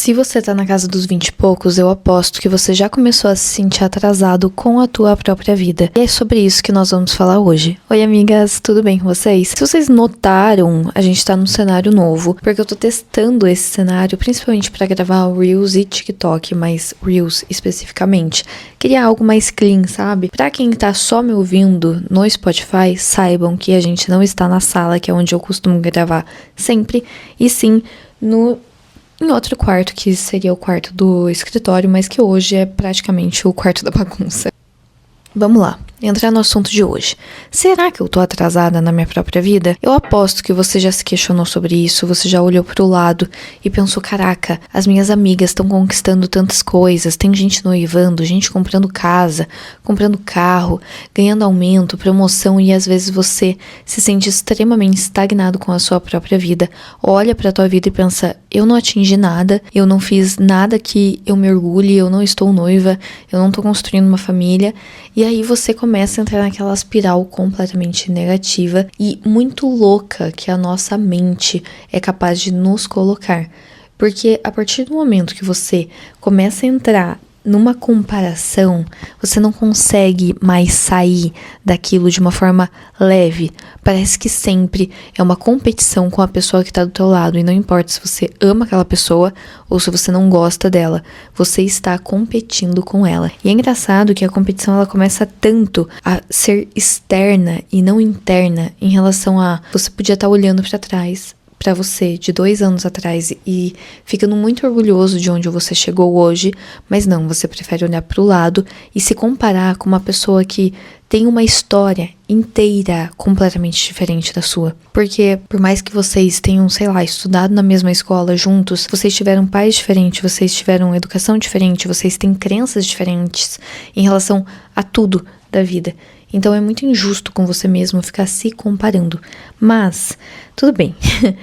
Se você tá na casa dos 20 e poucos, eu aposto que você já começou a se sentir atrasado com a tua própria vida. E é sobre isso que nós vamos falar hoje. Oi, amigas, tudo bem com vocês? Se vocês notaram, a gente tá num cenário novo, porque eu tô testando esse cenário, principalmente pra gravar o Reels e TikTok, mas Reels especificamente. Queria algo mais clean, sabe? Pra quem tá só me ouvindo no Spotify, saibam que a gente não está na sala, que é onde eu costumo gravar sempre, e sim em outro quarto, que seria o quarto do escritório, mas que hoje é praticamente o quarto da bagunça. Vamos lá, entrar no assunto de hoje. Será que eu tô atrasada na minha própria vida? Eu aposto que você já se questionou sobre isso, você já olhou pro lado e pensou, caraca, as minhas amigas estão conquistando tantas coisas, tem gente noivando, gente comprando casa, comprando carro, ganhando aumento, promoção, e às vezes você se sente extremamente estagnado com a sua própria vida. Olha pra tua vida e pensa, eu não atingi nada, eu não fiz nada que eu me orgulhe, eu não estou noiva, eu não tô construindo uma família. E aí você começa a entrar naquela espiral completamente negativa e muito louca que a nossa mente é capaz de nos colocar. Porque a partir do momento que você começa a entrar numa comparação, você não consegue mais sair daquilo de uma forma leve. Parece que sempre é uma competição com a pessoa que está do teu lado. E não importa se você ama aquela pessoa ou se você não gosta dela. Você está competindo com ela. E é engraçado que a competição ela começa tanto a ser externa e não interna em relação a você podia estar olhando para trás, para você de 2 anos atrás e ficando muito orgulhoso de onde você chegou hoje, mas não, você prefere olhar para o lado e se comparar com uma pessoa que tem uma história inteira completamente diferente da sua. Porque por mais que vocês tenham, sei lá, estudado na mesma escola juntos, vocês tiveram pais diferentes, vocês tiveram educação diferente, vocês têm crenças diferentes em relação a tudo da vida. Então é muito injusto com você mesmo ficar se comparando. Mas, tudo bem.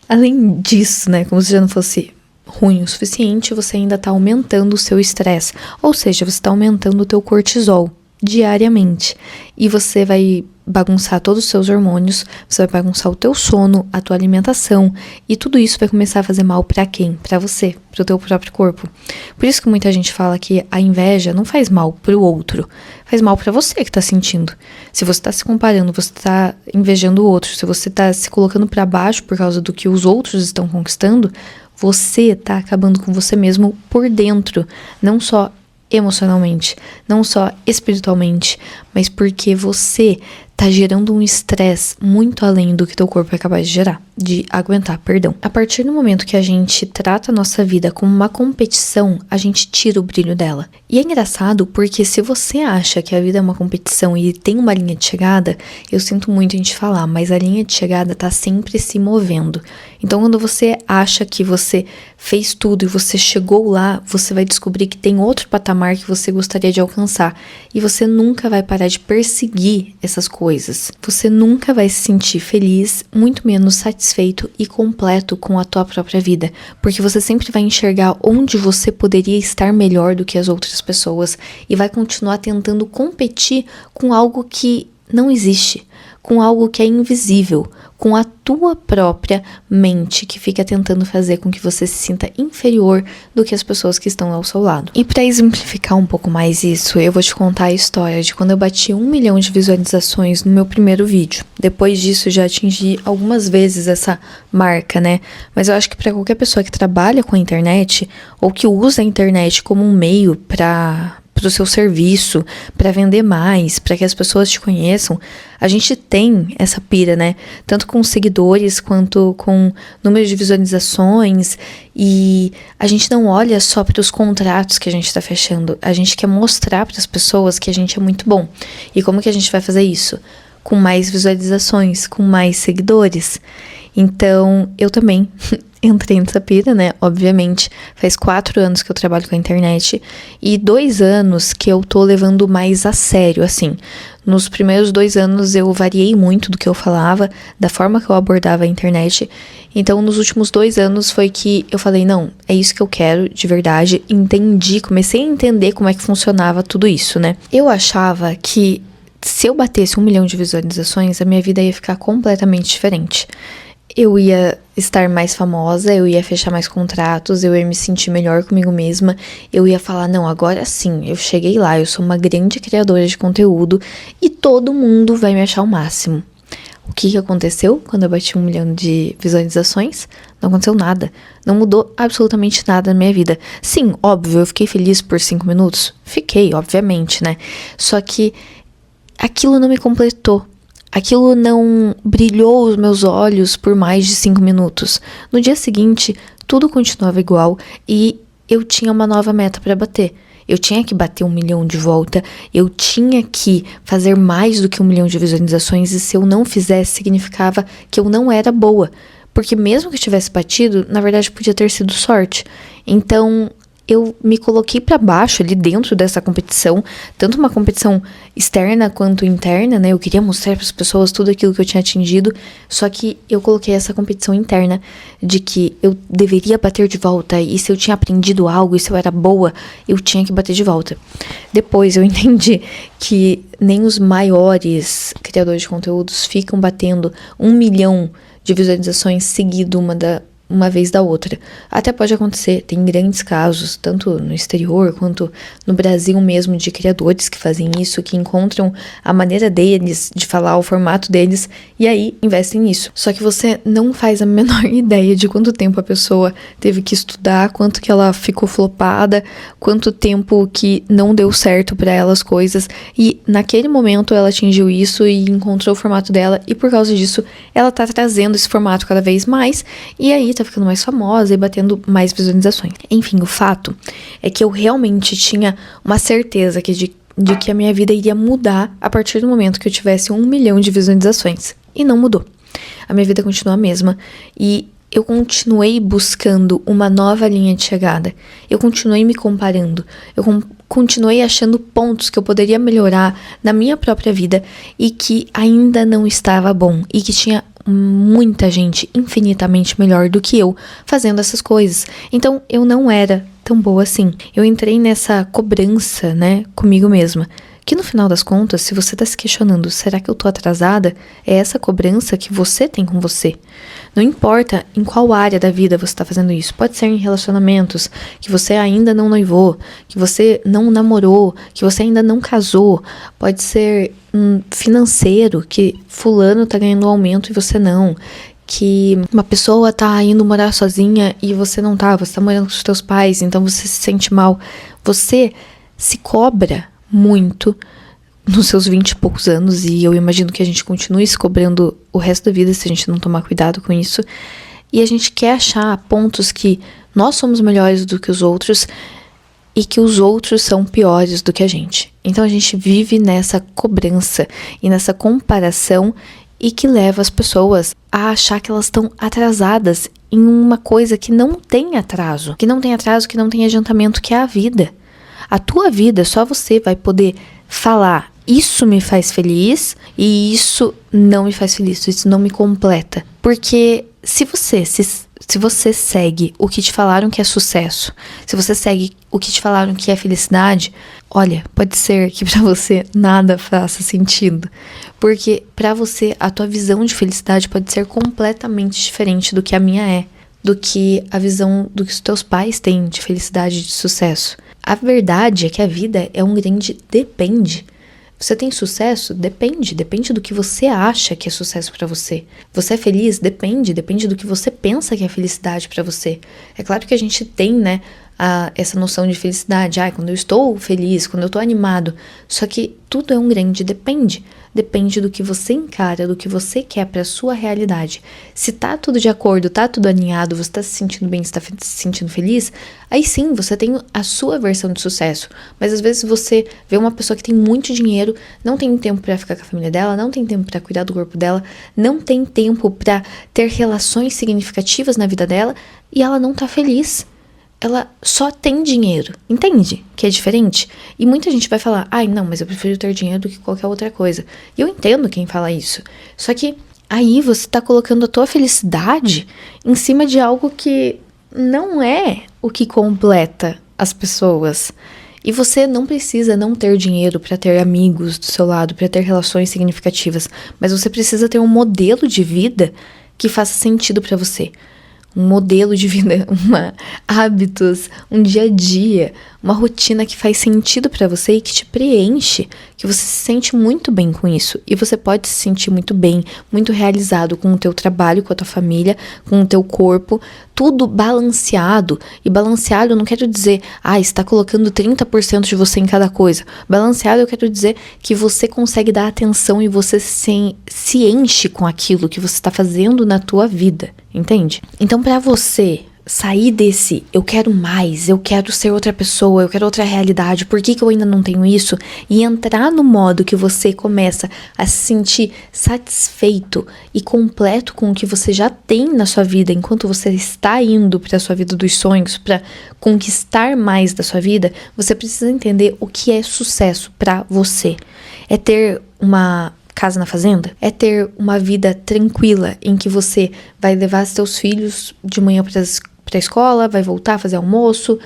Além disso, né, como se já não fosse ruim o suficiente, você ainda tá aumentando o seu estresse. Ou seja, você tá aumentando o teu cortisol diariamente. E você vai bagunçar todos os seus hormônios, você vai bagunçar o teu sono, a tua alimentação, e tudo isso vai começar a fazer mal pra quem? Pra você, pro teu próprio corpo. Por isso que muita gente fala que a inveja não faz mal pro outro, faz mal pra você que tá sentindo. Se você tá se comparando, você tá invejando o outro, se você tá se colocando pra baixo por causa do que os outros estão conquistando, você tá acabando com você mesmo por dentro, não só emocionalmente, não só espiritualmente, mas porque você tá gerando um estresse muito além do que teu corpo é capaz de aguentar, perdão. A partir do momento que a gente trata a nossa vida como uma competição, a gente tira o brilho dela. E é engraçado porque se você acha que a vida é uma competição e tem uma linha de chegada, eu sinto muito em te falar, mas a linha de chegada tá sempre se movendo. Então quando você acha que você fez tudo e você chegou lá, você vai descobrir que tem outro patamar que você gostaria de alcançar. E você nunca vai parar de perseguir essas coisas. Você nunca vai se sentir feliz, muito menos satisfeito e completo com a tua própria vida, porque você sempre vai enxergar onde você poderia estar melhor do que as outras pessoas e vai continuar tentando competir com algo que não existe, com algo que é invisível, com a tua própria mente que fica tentando fazer com que você se sinta inferior do que as pessoas que estão ao seu lado. E para exemplificar um pouco mais isso, eu vou te contar a história de quando eu bati 1 milhão de visualizações no meu primeiro vídeo. Depois disso, eu já atingi algumas vezes essa marca, né? Mas eu acho que para qualquer pessoa que trabalha com a internet ou que usa a internet como um meio para o seu serviço, para vender mais, para que as pessoas te conheçam, a gente tem essa pira, né? Tanto com seguidores quanto com número de visualizações, e a gente não olha só para os contratos que a gente está fechando, a gente quer mostrar para as pessoas que a gente é muito bom. E como que a gente vai fazer isso? Com mais visualizações, com mais seguidores. Então, eu também entrei nessa pira, né? Obviamente, faz 4 anos que eu trabalho com a internet e 2 anos que eu tô levando mais a sério, assim. Nos primeiros 2 anos eu variei muito do que eu falava, da forma que eu abordava a internet. Então, nos últimos 2 anos foi que eu falei, não, é isso que eu quero, de verdade. Entendi, comecei a entender como é que funcionava tudo isso, né? Eu achava que se eu batesse 1 milhão de visualizações, a minha vida ia ficar completamente diferente. eu ia estar mais famosa, eu ia fechar mais contratos, eu ia me sentir melhor comigo mesma, eu ia falar, não, agora sim, eu cheguei lá, eu sou uma grande criadora de conteúdo e todo mundo vai me achar o máximo. O que aconteceu quando eu bati 1 milhão de visualizações? Não aconteceu nada. Não mudou absolutamente nada na minha vida. Sim, óbvio, eu fiquei feliz por 5 minutos? Fiquei, obviamente, né? Só que aquilo não me completou. Aquilo não brilhou os meus olhos por mais de 5 minutos. No dia seguinte, tudo continuava igual e eu tinha uma nova meta para bater. Eu tinha que bater 1 milhão de volta, eu tinha que fazer mais do que 1 milhão de visualizações, e se eu não fizesse, significava que eu não era boa. Porque mesmo que eu tivesse batido, na verdade podia ter sido sorte. Então, eu me coloquei para baixo ali dentro dessa competição, tanto uma competição externa quanto interna, né? Eu queria mostrar para as pessoas tudo aquilo que eu tinha atingido, só que eu coloquei essa competição interna de que eu deveria bater de volta, e se eu tinha aprendido algo, e se eu era boa, eu tinha que bater de volta. Depois eu entendi que nem os maiores criadores de conteúdos ficam batendo 1 milhão de visualizações seguido uma vez da outra. Até pode acontecer, tem grandes casos, tanto no exterior quanto no Brasil mesmo, de criadores que fazem isso, que encontram a maneira deles de falar, o formato deles, e aí investem nisso. Só que você não faz a menor ideia de quanto tempo a pessoa teve que estudar, quanto que ela ficou flopada, quanto tempo que não deu certo pra ela as coisas, e naquele momento ela atingiu isso e encontrou o formato dela, e por causa disso ela tá trazendo esse formato cada vez mais, e aí tá ficando mais famosa e batendo mais visualizações. Enfim, o fato é que eu realmente tinha uma certeza de que a minha vida iria mudar a partir do momento que eu tivesse 1 milhão de visualizações. E não mudou. A minha vida continua a mesma e eu continuei buscando uma nova linha de chegada. Eu continuei me comparando. Eu continuei achando pontos que eu poderia melhorar na minha própria vida e que ainda não estava bom e que tinha muita gente infinitamente melhor do que eu fazendo essas coisas. Então eu não era tão boa assim. Eu entrei nessa cobrança, né, comigo mesma. Que no final das contas, se você tá se questionando, será que eu tô atrasada? É essa cobrança que você tem com você. Não importa em qual área da vida você tá fazendo isso. Pode ser em relacionamentos, que você ainda não noivou, que você não namorou, que você ainda não casou. Pode ser financeiro, que fulano tá ganhando um aumento e você não. Que uma pessoa tá indo morar sozinha e você não tá. Você tá morando com os seus pais, então você se sente mal. Você se cobra muito nos seus 20 e poucos anos, e eu imagino que a gente continue se cobrando o resto da vida se a gente não tomar cuidado com isso, e a gente quer achar pontos que nós somos melhores do que os outros e que os outros são piores do que a gente. Então a gente vive nessa cobrança e nessa comparação, e que leva as pessoas a achar que elas estão atrasadas em uma coisa que não tem atraso, que não tem adiantamento, que é a vida. A tua vida, só você vai poder falar, isso me faz feliz e isso não me faz feliz, isso não me completa. Porque se você segue o que te falaram que é sucesso, se você segue o que te falaram que é felicidade, olha, pode ser que pra você nada faça sentido. Porque pra você, a tua visão de felicidade pode ser completamente diferente do que a minha é, do que a visão do que os teus pais têm de felicidade e de sucesso. A verdade é que a vida é um grande depende. Você tem sucesso? Depende do que você acha que é sucesso pra você. Você é feliz? Depende do que você pensa que é felicidade pra você. É claro que a gente tem, né, essa noção de felicidade. Quando eu estou feliz, quando eu estou animado. Só que tudo é um grande depende. Depende do que você encara, do que você quer pra sua realidade. Se tá tudo de acordo, tá tudo alinhado, você tá se sentindo bem, você tá se sentindo feliz, aí sim, você tem a sua versão de sucesso. Mas às vezes você vê uma pessoa que tem muito dinheiro, não tem tempo pra ficar com a família dela, não tem tempo pra cuidar do corpo dela, não tem tempo pra ter relações significativas na vida dela, e ela não tá feliz. Ela só tem dinheiro, entende? Que é diferente. E muita gente vai falar, não, mas eu prefiro ter dinheiro do que qualquer outra coisa. E eu entendo quem fala isso. Só que aí você tá colocando a tua felicidade em cima de algo que não é o que completa as pessoas. E você não precisa não ter dinheiro para ter amigos do seu lado, para ter relações significativas. Mas você precisa ter um modelo de vida que faça sentido pra você. Um modelo de vida, hábitos, um dia a dia, uma rotina que faz sentido pra você e que te preenche, que você se sente muito bem com isso. E você pode se sentir muito bem, muito realizado com o teu trabalho, com a tua família, com o teu corpo, tudo balanceado. E balanceado eu não quero dizer, está colocando 30% de você em cada coisa. Balanceado eu quero dizer que você consegue dar atenção e você se enche com aquilo que você está fazendo na tua vida, entende? Então, pra você sair desse eu quero mais, eu quero ser outra pessoa, eu quero outra realidade, por que eu ainda não tenho isso? E entrar no modo que você começa a se sentir satisfeito e completo com o que você já tem na sua vida, enquanto você está indo para a sua vida dos sonhos, para conquistar mais da sua vida, você precisa entender o que é sucesso para você. É ter uma casa na fazenda? É ter uma vida tranquila em que você vai levar seus filhos de manhã para a escola, vai voltar a fazer almoço,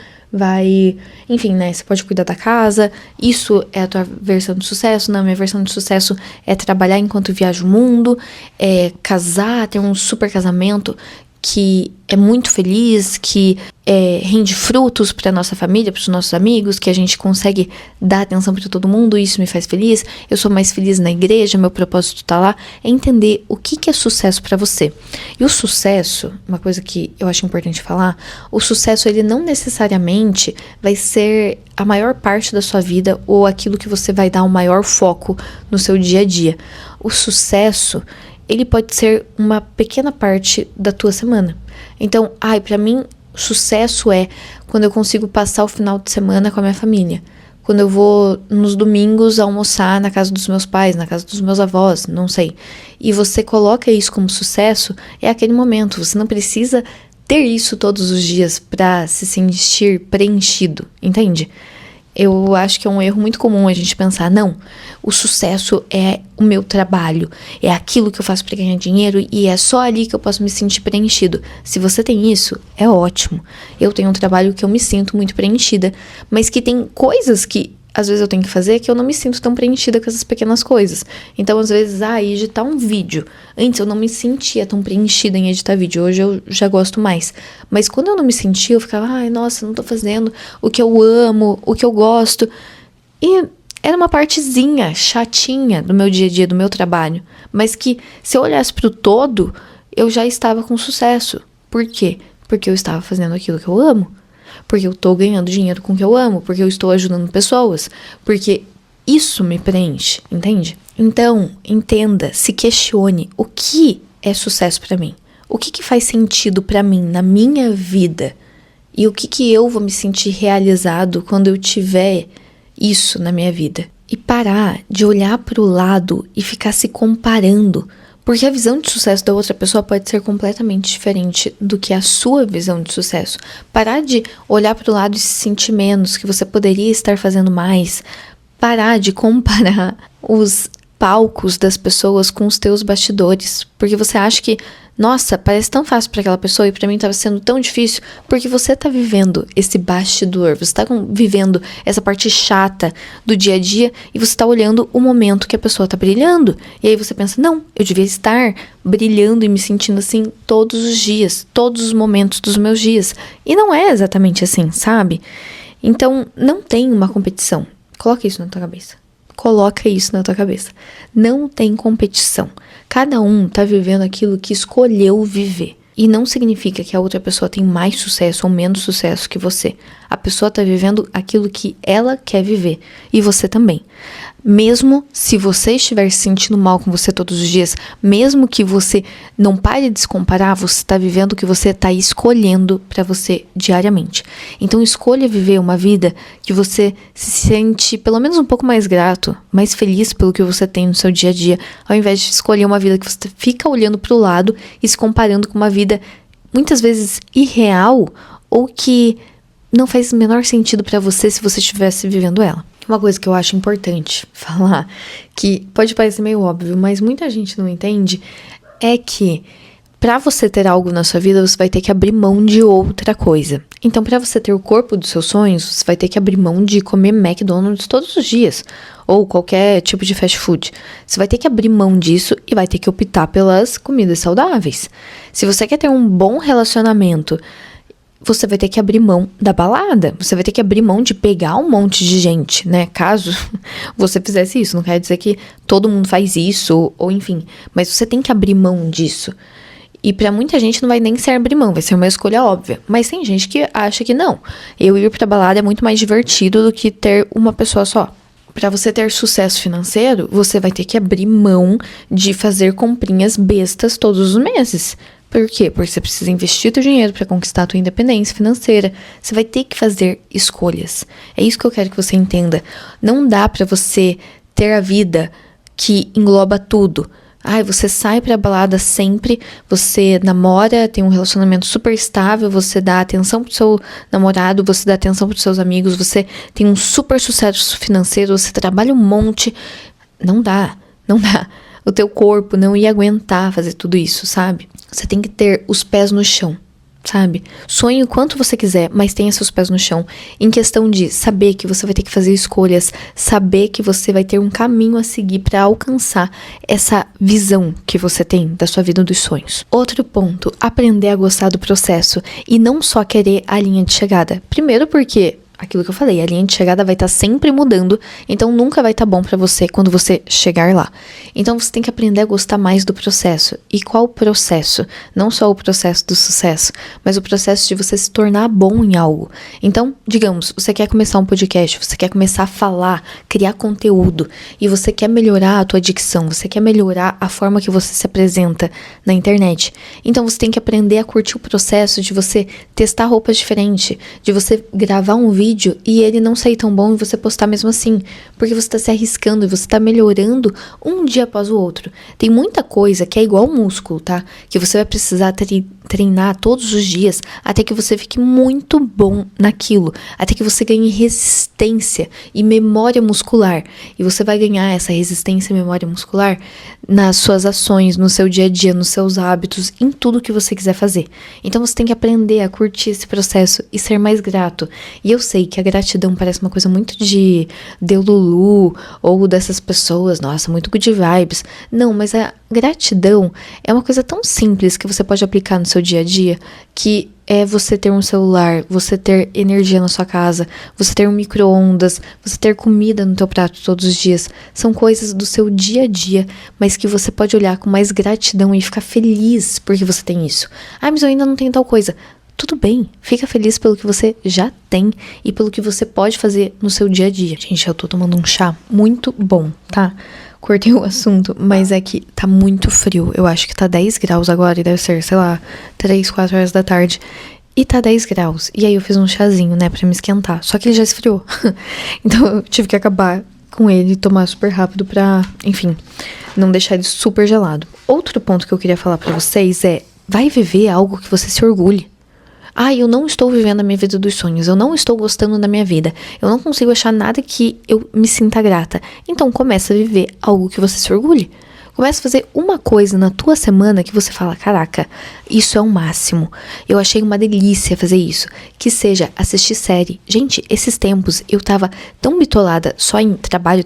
enfim, né, você pode cuidar da casa. Isso é a tua versão de sucesso? Não, minha versão de sucesso é trabalhar enquanto viajo o mundo, é casar, ter um super casamento que é muito feliz, que rende frutos para nossa família, para os nossos amigos, que a gente consegue dar atenção para todo mundo, isso me faz feliz. Eu sou mais feliz na igreja, meu propósito tá lá. É entender o que é sucesso para você. E o sucesso, uma coisa que eu acho importante falar, o sucesso ele não necessariamente vai ser a maior parte da sua vida ou aquilo que você vai dar o maior foco no seu dia a dia. O sucesso, ele pode ser uma pequena parte da tua semana. Então, pra mim, sucesso é quando eu consigo passar o final de semana com a minha família. Quando eu vou nos domingos almoçar na casa dos meus pais, na casa dos meus avós, não sei. E você coloca isso como sucesso, é aquele momento. Você não precisa ter isso todos os dias pra se sentir preenchido, entende? Eu acho que é um erro muito comum a gente pensar, não, o sucesso é o meu trabalho, é aquilo que eu faço para ganhar dinheiro e é só ali que eu posso me sentir preenchido. Se você tem isso, é ótimo. Eu tenho um trabalho que eu me sinto muito preenchida, mas que tem coisas que às vezes eu tenho que fazer que eu não me sinto tão preenchida com essas pequenas coisas. Então, às vezes, editar um vídeo. Antes eu não me sentia tão preenchida em editar vídeo, hoje eu já gosto mais. Mas quando eu não me sentia, eu ficava, nossa, não tô fazendo o que eu amo, o que eu gosto. E era uma partezinha chatinha do meu dia a dia, do meu trabalho. Mas que, se eu olhasse pro todo, eu já estava com sucesso. Por quê? Porque eu estava fazendo aquilo que eu amo. Porque eu tô ganhando dinheiro com o que eu amo, porque eu estou ajudando pessoas, porque isso me preenche, entende? Então, entenda, se questione o que é sucesso pra mim, o que faz sentido pra mim na minha vida e o que eu vou me sentir realizado quando eu tiver isso na minha vida. E parar de olhar pro lado e ficar se comparando. Porque a visão de sucesso da outra pessoa pode ser completamente diferente do que a sua visão de sucesso. Parar de olhar para o lado e se sentir menos, que você poderia estar fazendo mais. Parar de comparar os palcos das pessoas com os teus bastidores. Porque você acha que, nossa, parece tão fácil para aquela pessoa e para mim estava sendo tão difícil. Porque você tá vivendo esse bastidor, você tá vivendo essa parte chata do dia a dia e você tá olhando o momento que a pessoa tá brilhando. E aí você pensa, não, eu devia estar brilhando e me sentindo assim todos os dias, todos os momentos dos meus dias. E não é exatamente assim, sabe? Então, não tem uma competição. Coloca isso na tua cabeça. Coloca isso na tua cabeça. Não tem competição. Cada um tá vivendo aquilo que escolheu viver. E não significa que a outra pessoa tem mais sucesso ou menos sucesso que você. A pessoa tá vivendo aquilo que ela quer viver. E você também. Mesmo se você estiver se sentindo mal com você todos os dias, mesmo que você não pare de se comparar, você está vivendo o que você está escolhendo para você diariamente. Então escolha viver uma vida que você se sente pelo menos um pouco mais grato, mais feliz pelo que você tem no seu dia a dia, ao invés de escolher uma vida que você fica olhando para o lado e se comparando com uma vida muitas vezes irreal ou que não faz o menor sentido para você se você estivesse vivendo ela. Uma coisa que eu acho importante falar, que pode parecer meio óbvio, mas muita gente não entende, é que Para você ter algo na sua vida, você vai ter que abrir mão de outra coisa. Então, para você ter o corpo dos seus sonhos, você vai ter que abrir mão de comer McDonald's todos os dias, ou qualquer tipo de fast food. Você vai ter que abrir mão disso e vai ter que optar pelas comidas saudáveis. Se você quer ter um bom relacionamento, você vai ter que abrir mão da balada. Você vai ter que abrir mão de pegar um monte de gente, né? Caso você fizesse isso. Não quer dizer que todo mundo faz isso, ou enfim. Mas você tem que abrir mão disso. E pra muita gente não vai nem ser abrir mão, vai ser uma escolha óbvia. Mas tem gente que acha que não. Eu ir pra balada é muito mais divertido do que ter uma pessoa só. Pra você ter sucesso financeiro, você vai ter que abrir mão de fazer comprinhas bestas todos os meses. Por quê? Porque você precisa investir teu dinheiro pra conquistar a tua independência financeira. Você vai ter que fazer escolhas. É isso que eu quero que você entenda. Não dá pra você ter a vida que engloba tudo. Ai, você sai pra balada sempre, você namora, tem um relacionamento super estável, você dá atenção pro seu namorado, você dá atenção pros seus amigos, você tem um super sucesso financeiro, você trabalha um monte. Não dá. O teu corpo não ia aguentar fazer tudo isso, sabe? Você tem que ter os pés no chão, sabe? Sonhe o quanto você quiser, mas tenha seus pés no chão. Em questão de saber que você vai ter que fazer escolhas, saber que você vai ter um caminho a seguir para alcançar essa visão que você tem da sua vida dos sonhos. Outro ponto, aprender a gostar do processo e não só querer a linha de chegada. Primeiro porque aquilo que eu falei, a linha de chegada vai estar sempre mudando, então nunca vai estar bom pra você quando você chegar lá. Então você tem que aprender a gostar mais do processo. E qual o processo? Não só o processo do sucesso, mas o processo de você se tornar bom em algo. Então, digamos, você quer começar um podcast, você quer começar a falar, criar conteúdo, e você quer melhorar a tua dicção, você quer melhorar a forma que você se apresenta na internet. Então você tem que aprender a curtir o processo de você testar roupas diferentes, de você gravar um vídeo e ele não sair tão bom e você postar mesmo assim, porque você está se arriscando e você está melhorando um dia após o outro. Tem muita coisa que é igual ao músculo, tá? Que você vai precisar treinar todos os dias até que você fique muito bom naquilo, até que você ganhe resistência e memória muscular. E você vai ganhar essa resistência e memória muscular nas suas ações, no seu dia a dia, nos seus hábitos, em tudo que você quiser fazer. Então você tem que aprender a curtir esse processo e ser mais grato. E eu sei que a gratidão parece uma coisa muito de Delulu ou dessas pessoas, nossa, muito good vibes. Não, mas a gratidão é uma coisa tão simples que você pode aplicar no seu dia a dia, que é você ter um celular, você ter energia na sua casa, você ter um micro-ondas, você ter comida no teu prato todos os dias. São coisas do seu dia a dia, mas que você pode olhar com mais gratidão e ficar feliz porque você tem isso. Ah, mas eu ainda não tenho tal coisa. Tudo bem, fica feliz pelo que você já tem e pelo que você pode fazer no seu dia a dia. Gente, eu tô tomando um chá muito bom, tá? Cortei o assunto, mas é que tá muito frio. Eu acho que tá 10 graus agora e deve ser, sei lá, 3, 4 horas da tarde. E tá 10 graus. E aí eu fiz um chazinho, né, pra me esquentar. Só que ele já esfriou. Então eu tive que acabar com ele e tomar super rápido pra, enfim, não deixar ele super gelado. Outro ponto que eu queria falar pra vocês é: vai viver algo que você se orgulhe. Ah, eu não estou vivendo a minha vida dos sonhos, eu não estou gostando da minha vida, eu não consigo achar nada que eu me sinta grata. Então começa a viver algo que você se orgulhe. Começa a fazer uma coisa na tua semana que você fala: caraca, isso é o máximo. Eu achei uma delícia fazer isso. Que seja assistir série. Gente, esses tempos eu tava tão bitolada só em trabalho,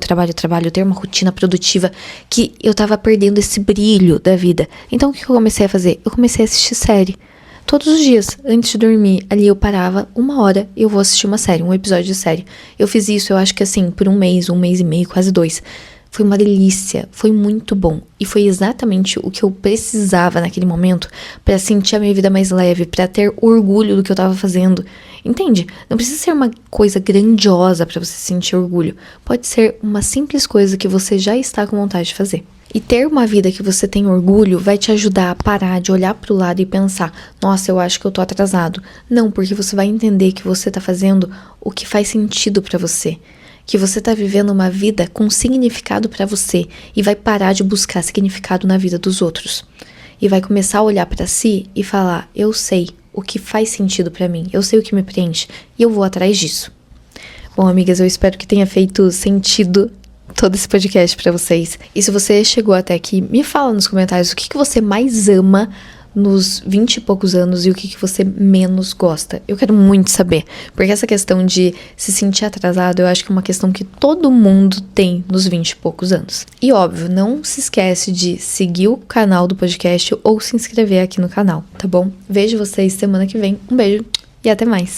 ter uma rotina produtiva, que eu tava perdendo esse brilho da vida. Então o que eu comecei a fazer? Eu comecei a assistir série. Todos os dias, antes de dormir, ali eu parava 1 hora e eu vou assistir uma série, um episódio de série. Eu fiz isso, eu acho que assim, por 1 mês, 1 mês e meio, quase 2. Foi uma delícia, foi muito bom. E foi exatamente o que eu precisava naquele momento pra sentir a minha vida mais leve, pra ter orgulho do que eu tava fazendo. Entende? Não precisa ser uma coisa grandiosa pra você sentir orgulho. Pode ser uma simples coisa que você já está com vontade de fazer. E ter uma vida que você tem orgulho vai te ajudar a parar de olhar pro lado e pensar: nossa, eu acho que eu tô atrasado. Não, porque você vai entender que você tá fazendo o que faz sentido pra você. Que você tá vivendo uma vida com significado pra você e vai parar de buscar significado na vida dos outros. E vai começar a olhar pra si e falar: eu sei o que faz sentido pra mim, eu sei o que me preenche e eu vou atrás disso. Bom, amigas, eu espero que tenha feito sentido todo esse podcast pra vocês. E se você chegou até aqui, me fala nos comentários o que você mais ama nos 20 e poucos anos e o que você menos gosta? Eu quero muito saber, porque essa questão de se sentir atrasado, eu acho que é uma questão que todo mundo tem nos 20 e poucos anos. E óbvio, não se esquece de seguir o canal do podcast ou se inscrever aqui no canal, tá bom? Vejo vocês semana que vem. Um beijo e até mais!